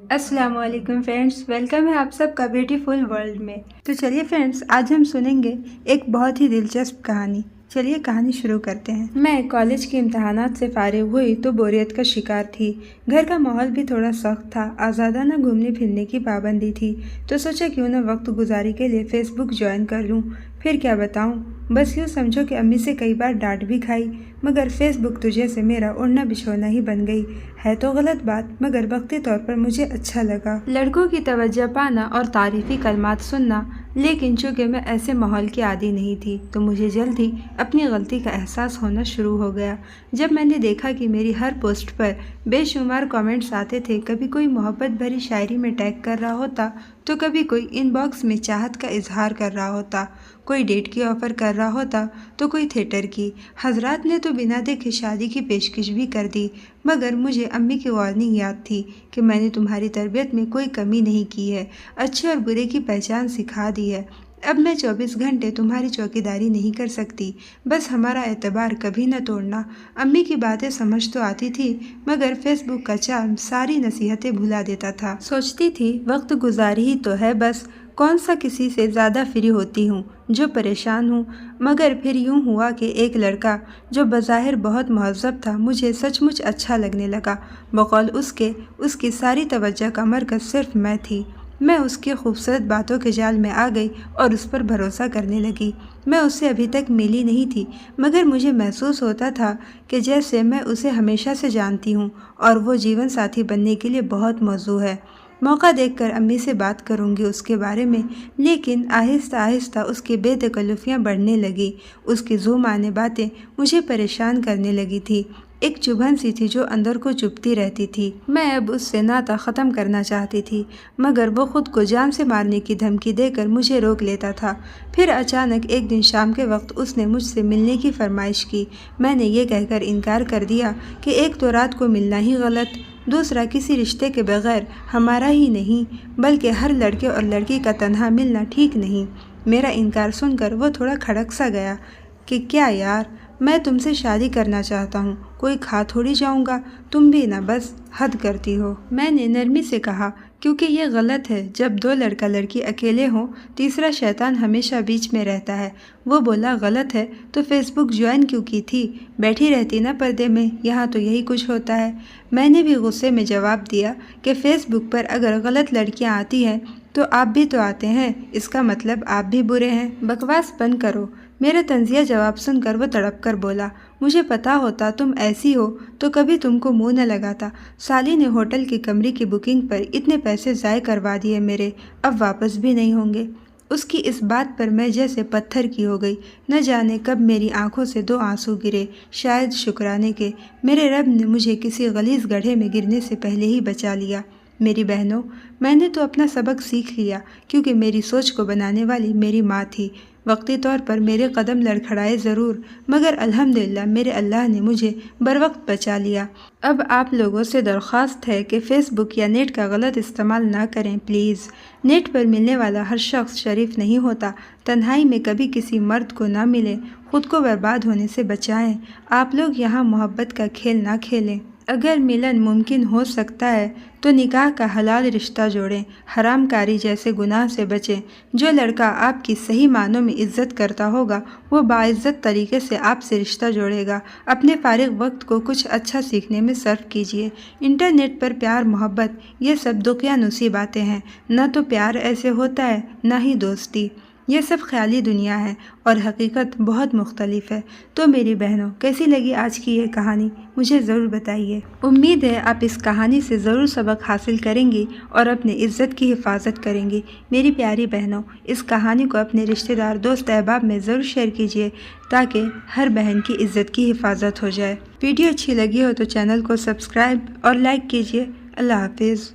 السلام علیکم friends, welcome ہے آپ سب کا بیوٹیفل ورلڈ میں۔ تو چلیے فرینڈس، آج ہم سنیں گے ایک بہت ہی دلچسپ کہانی۔ چلیے کہانی شروع کرتے ہیں۔ میں کالج کے امتحانات سے فارغ ہوئی تو بوریت کا شکار تھی۔ گھر کا ماحول بھی تھوڑا سخت تھا، آزادانہ گھومنے پھرنے کی پابندی تھی، تو سوچا کیوں نہ وقت گزاری کے لیے فیس بک جوائن کر لوں۔ پھر کیا بتاؤں، بس یوں سمجھو کہ امی سے کئی بار ڈانٹ بھی کھائی، مگر فیس بک تو جیسے میرا اڑنا بچھونا ہی بن گئی۔ ہے تو غلط بات، مگر وقتی طور پر مجھے اچھا لگا لڑکوں کی توجہ پانا اور تعریفی کلمات سننا، لیکن چونکہ میں ایسے ماحول کی عادی نہیں تھی تو مجھے جلد ہی اپنی غلطی کا احساس ہونا شروع ہو گیا۔ جب میں نے دیکھا کہ میری ہر پوسٹ پر بے شمار کامنٹس آتے تھے، کبھی کوئی محبت بھری شاعری میں ٹیگ کر رہا ہوتا تو کبھی کوئی ان باکس میں چاہت کا اظہار کر رہا ہوتا، کوئی ڈیٹ کی آفر کر رہا ہوتا تو کوئی تھیٹر کی۔ حضرات نے تو بنا دیکھے شادی کی پیشکش بھی کر دی، مگر مجھے امی کی وارننگ یاد تھی کہ میں نے تمہاری تربیت میں کوئی کمی نہیں کی ہے، اچھے اور برے کی پہچان سکھا دی ہے۔ اب میں 24 گھنٹے تمہاری چوکیداری نہیں کر سکتی، بس ہمارا اعتبار کبھی نہ توڑنا۔ امی کی باتیں سمجھ تو آتی تھی، مگر فیس بک کا چارم ساری نصیحتیں بھلا دیتا تھا۔ سوچتی تھی وقت گزاری ہی تو ہے بس، کون سا کسی سے زیادہ فری ہوتی ہوں جو پریشان ہوں۔ مگر پھر یوں ہوا کہ ایک لڑکا جو بظاہر بہت مہذب تھا مجھے سچ مچ اچھا لگنے لگا۔ بقول اس کی ساری توجہ کا مرکز صرف میں تھی۔ میں اس کی خوبصورت باتوں کے جال میں آ گئی اور اس پر بھروسہ کرنے لگی۔ میں اس سے ابھی تک ملی نہیں تھی، مگر مجھے محسوس ہوتا تھا کہ جیسے میں اسے ہمیشہ سے جانتی ہوں اور وہ جیون ساتھی بننے کے لیے بہت موزوں ہے۔ موقع دیکھ کر امی سے بات کروں گی اس کے بارے میں، لیکن آہستہ آہستہ اس کی بے تکلفیاں بڑھنے لگی۔ اس کی ذو معنی باتیں مجھے پریشان کرنے لگی تھی، ایک چبھن سی تھی جو اندر کو چبھتی رہتی تھی۔ میں اب اس سے ناطہ ختم کرنا چاہتی تھی، مگر وہ خود کو جان سے مارنے کی دھمکی دے کر مجھے روک لیتا تھا۔ پھر اچانک ایک دن شام کے وقت اس نے مجھ سے ملنے کی فرمائش کی۔ میں نے یہ کہہ کر انکار کر دیا کہ ایک تو رات کو ملنا ہی غلط، دوسرا کسی رشتے کے بغیر ہمارا ہی نہیں بلکہ ہر لڑکے اور لڑکی کا تنہا ملنا ٹھیک نہیں۔ میرا انکار سن کر وہ تھوڑا کھڑک سا گیا کہ کیا یار، میں تم سے شادی کرنا چاہتا ہوں، کوئی کھا تھوڑی جاؤں گا، تم بھی نہ بس حد کرتی ہو۔ میں نے نرمی سے کہا کیونکہ یہ غلط ہے جب دو لڑکا لڑکی اکیلے ہوں، تیسرا شیطان ہمیشہ بیچ میں رہتا ہے۔ وہ بولا غلط ہے تو فیس بک جوائن کیوں کی تھی، بیٹھی رہتی نا پردے میں، یہاں تو یہی کچھ ہوتا ہے۔ میں نے بھی غصے میں جواب دیا کہ فیس بک پر اگر غلط لڑکیاں آتی ہیں تو آپ بھی تو آتے ہیں، اس کا مطلب آپ بھی برے ہیں۔ بکواس بند کرو۔ میرا طنزیہ جواب سن کر وہ تڑپ کر بولا مجھے پتا ہوتا تم ایسی ہو تو کبھی تم کو منہ نہ لگاتا۔ سالی نے ہوٹل کی کمرے کی بکنگ پر اتنے پیسے ضائع کروا دیے میرے، اب واپس بھی نہیں ہوں گے۔ اس کی اس بات پر میں جیسے پتھر کی ہو گئی، نہ جانے کب میری آنکھوں سے 2 آنسو گرے، شاید شکرانے کے میرے رب نے مجھے کسی غلیظ گڑھے میں گرنے سے پہلے ہی بچا لیا۔ میری بہنوں، میں نے تو اپنا سبق سیکھ لیا، کیونکہ میری سوچ کو بنانے والی میری ماں تھی۔ وقتی طور پر میرے قدم لڑکھڑائے ضرور، مگر الحمدللہ میرے اللہ نے مجھے بروقت بچا لیا۔ اب آپ لوگوں سے درخواست ہے کہ فیس بک یا نیٹ کا غلط استعمال نہ کریں پلیز۔ نیٹ پر ملنے والا ہر شخص شریف نہیں ہوتا۔ تنہائی میں کبھی کسی مرد کو نہ ملیں، خود کو برباد ہونے سے بچائیں۔ آپ لوگ یہاں محبت کا کھیل نہ کھیلیں۔ اگر ملن ممکن ہو سکتا ہے تو نکاح کا حلال رشتہ جوڑیں، حرام کاری جیسے گناہ سے بچیں۔ جو لڑکا آپ کی صحیح معنوں میں عزت کرتا ہوگا وہ باعزت طریقے سے آپ سے رشتہ جوڑے گا۔ اپنے فارغ وقت کو کچھ اچھا سیکھنے میں صرف کیجیے۔ انٹرنیٹ پر پیار محبت یہ سب دقیانوسی باتیں ہیں، نہ تو پیار ایسے ہوتا ہے نہ ہی دوستی، یہ سب خیالی دنیا ہے اور حقیقت بہت مختلف ہے۔ تو میری بہنوں، کیسی لگی آج کی یہ کہانی مجھے ضرور بتائیے۔ امید ہے آپ اس کہانی سے ضرور سبق حاصل کریں گی اور اپنی عزت کی حفاظت کریں گی۔ میری پیاری بہنوں، اس کہانی کو اپنے رشتہ دار دوست احباب میں ضرور شیئر کیجیے تاکہ ہر بہن کی عزت کی حفاظت ہو جائے۔ ویڈیو اچھی لگی ہو تو چینل کو سبسکرائب اور لائک کیجیے۔ اللہ حافظ۔